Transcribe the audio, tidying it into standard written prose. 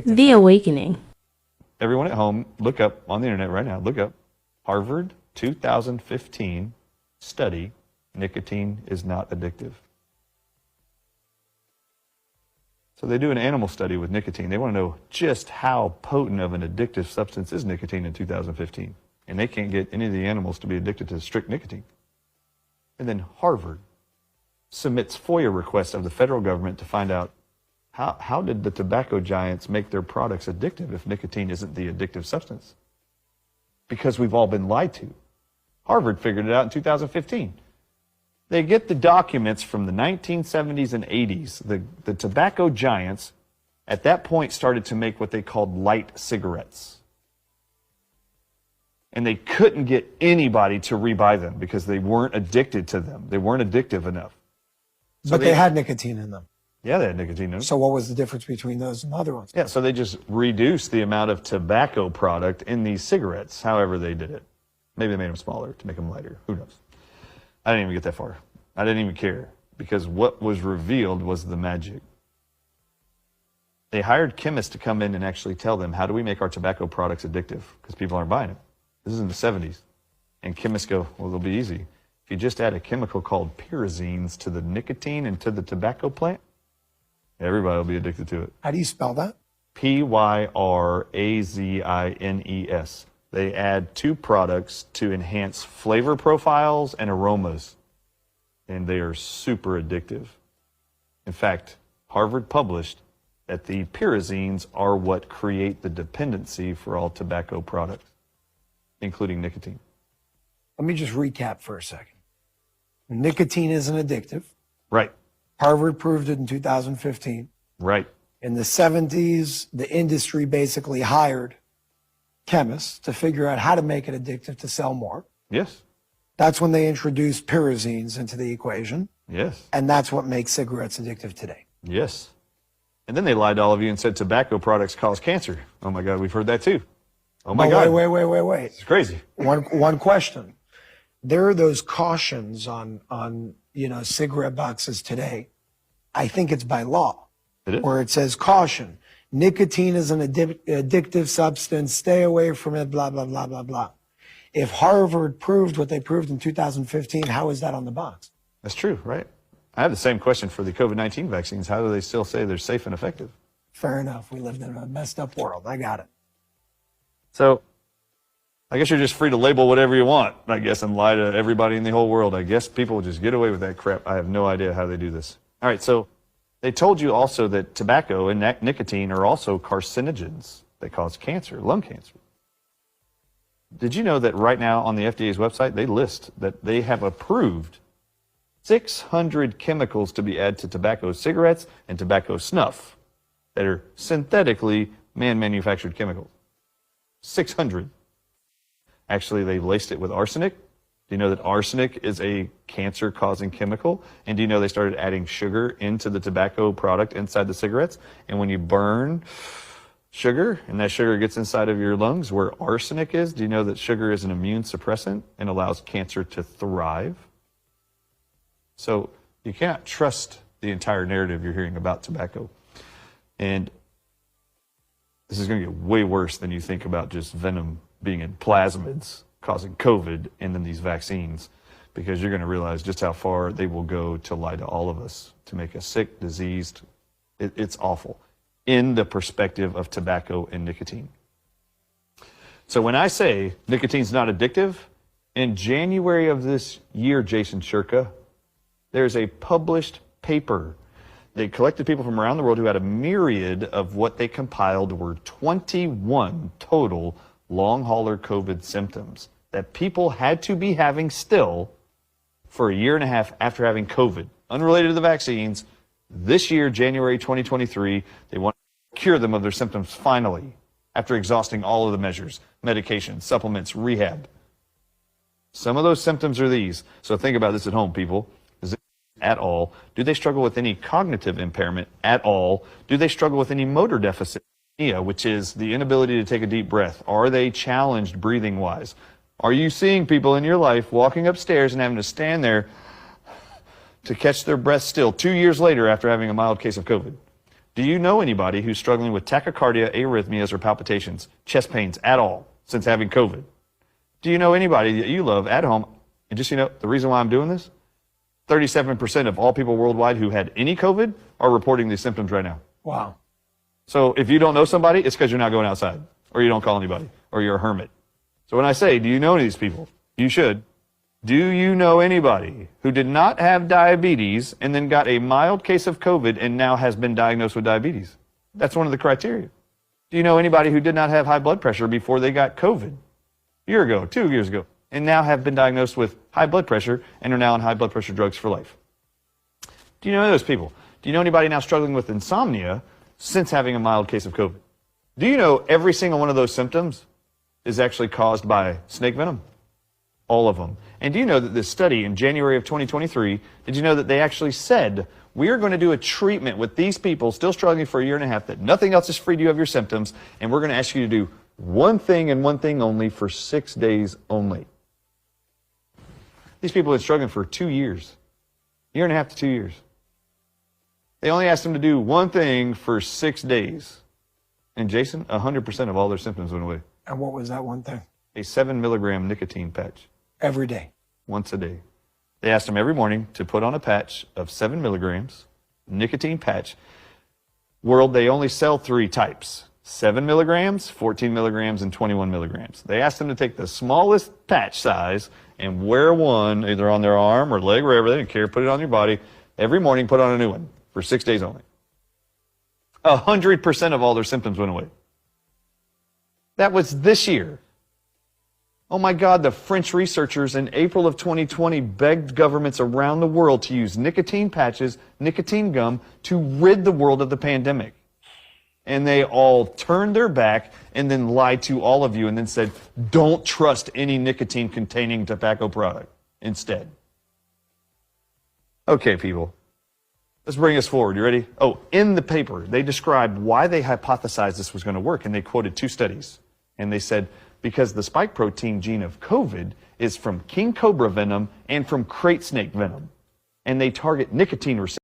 The Awakening. Everyone at home, look up on the internet right now, look up Harvard 2015 study, nicotine is not addictive. So they do an animal study with nicotine. They want to know just how potent of an addictive substance is nicotine in 2015. And they can't get any of the animals to be addicted to strict nicotine. And then Harvard submits FOIA requests of the federal government to find out how did the tobacco giants make their products addictive if nicotine isn't the addictive substance? Because we've all been lied to. Harvard figured it out in 2015. They get the documents from the 1970s and 80s. The tobacco giants at that point started to make what they called light cigarettes. And they couldn't get anybody to rebuy them because they weren't addicted to them. They weren't addictive enough. So but they had nicotine in them. Yeah, they had nicotine in them. So what was the difference between those and other ones? Yeah, so they just reduced the amount of tobacco product in these cigarettes, however they did it. Maybe they made them smaller to make them lighter. Who knows? I didn't even get that far. I didn't even care because what was revealed was the magic. They hired chemists to come in and actually tell them, how do we make our tobacco products addictive? Because people aren't buying it. This is in the 70s. And chemists go, well, it'll be easy. If you just add a chemical called pyrazines to the nicotine and to the tobacco plant, everybody will be addicted to it. How do you spell that? Pyrazines. They add two products to enhance flavor profiles and aromas, and they are super addictive. In fact, Harvard published that the pyrazines are what create the dependency for all tobacco products, including nicotine. Let me just recap for a second. Nicotine isn't addictive. Right. Harvard proved it in 2015. Right. In the 70s, the industry basically hired chemists to figure out how to make it addictive to sell more. Yes. That's when they introduced pyrazines into the equation. Yes. And that's what makes cigarettes addictive today. Yes. And then they lied to all of you and said tobacco products cause cancer. Oh my God, we've heard that too. Oh my God. Wait. It's crazy. One question. There are those cautions on cigarette boxes today. I think it's by law. It is. Where it says caution. Nicotine is an addictive substance. Stay away from it, blah, blah, blah, blah, blah. If Harvard proved what they proved in 2015, how is that on the box? That's true, right? I have the same question for the COVID-19 vaccines. How do they still say they're safe and effective? Fair enough. We live in a messed up world. I got it. So I guess you're just free to label whatever you want, I guess, and lie to everybody in the whole world. I guess people will just get away with that crap. I have no idea how they do this. All right, so they told you also that tobacco and nicotine are also carcinogens that cause cancer, lung cancer. Did you know that right now on the FDA's website, they list that they have approved 600 chemicals to be added to tobacco cigarettes and tobacco snuff that are synthetically man-manufactured chemicals? 600. Actually, they've laced it with arsenic. Do you know that arsenic is a cancer-causing chemical? And do you know they started adding sugar into the tobacco product inside the cigarettes? And when you burn sugar, and that sugar gets inside of your lungs where arsenic is, do you know that sugar is an immune suppressant and allows cancer to thrive? So you cannot trust the entire narrative you're hearing about tobacco. And this is going to get way worse than you think about just venom being in plasmids causing COVID and then these vaccines, because you're going to realize just how far they will go to lie to all of us, to make us sick, diseased. It's awful in the perspective of tobacco and nicotine. So when I say nicotine's not addictive, in January of this year, Jason Shurka, there's a published paper. They collected people from around the world who had a myriad of what they compiled were 21 total long hauler COVID symptoms that people had to be having still for a year and a half after having COVID, unrelated to the vaccines. This year, January 2023, they want to cure them of their symptoms finally, after exhausting all of the measures, medication, supplements, rehab. Some of those symptoms are these. So think about this at home, people. At all? Do they struggle with any cognitive impairment at all? Do they struggle with any motor deficit, which is the inability to take a deep breath? Are they challenged breathing-wise? Are you seeing people in your life walking upstairs and having to stand there to catch their breath still 2 years later after having a mild case of COVID? Do you know anybody who's struggling with tachycardia, arrhythmias, or palpitations, chest pains at all since having COVID? Do you know anybody that you love at home? And just, the reason why I'm doing this, 37% of all people worldwide who had any COVID are reporting these symptoms right now. Wow. So if you don't know somebody, it's because you're not going outside, or you don't call anybody, or you're a hermit. So when I say, do you know any of these people? You should. Do you know anybody who did not have diabetes and then got a mild case of COVID and now has been diagnosed with diabetes? That's one of the criteria. Do you know anybody who did not have high blood pressure before they got COVID? A year ago, 2 years ago, and now have been diagnosed with high blood pressure and are now on high blood pressure drugs for life? Do you know those people? Do you know anybody now struggling with insomnia since having a mild case of COVID? Do you know every single one of those symptoms is actually caused by snake venom? All of them. And do you know that this study in January of 2023, did you know that they actually said, we are going to do a treatment with these people still struggling for a year and a half, that nothing else has freed you of your symptoms, and we're going to ask you to do one thing and one thing only for 6 days only. These people have been struggling for 2 years, year and a half to 2 years. They only asked them to do one thing for 6 days. And Jason, 100% of all their symptoms went away. And what was that one thing? A 7-milligram nicotine patch. Every day. Once a day. They asked them every morning to put on a patch of 7 milligrams, nicotine patch. World, they only sell 3 types. 7 milligrams, 14 milligrams, and 21 milligrams. They asked them to take the smallest patch size and wear one either on their arm or leg, wherever, they didn't care, put it on your body. Every morning, put on a new one for 6 days only. 100% of all their symptoms went away. That was this year. Oh my God, the French researchers in April of 2020 begged governments around the world to use nicotine patches, nicotine gum, to rid the world of the pandemic. And they all turned their back and then lied to all of you and then said, don't trust any nicotine-containing tobacco product instead. Okay, people. Let's bring us forward. You ready? Oh, in the paper, they described why they hypothesized this was going to work, and they quoted 2 studies. And they said, because the spike protein gene of COVID is from king cobra venom and from crate snake venom. And they target nicotine receptors.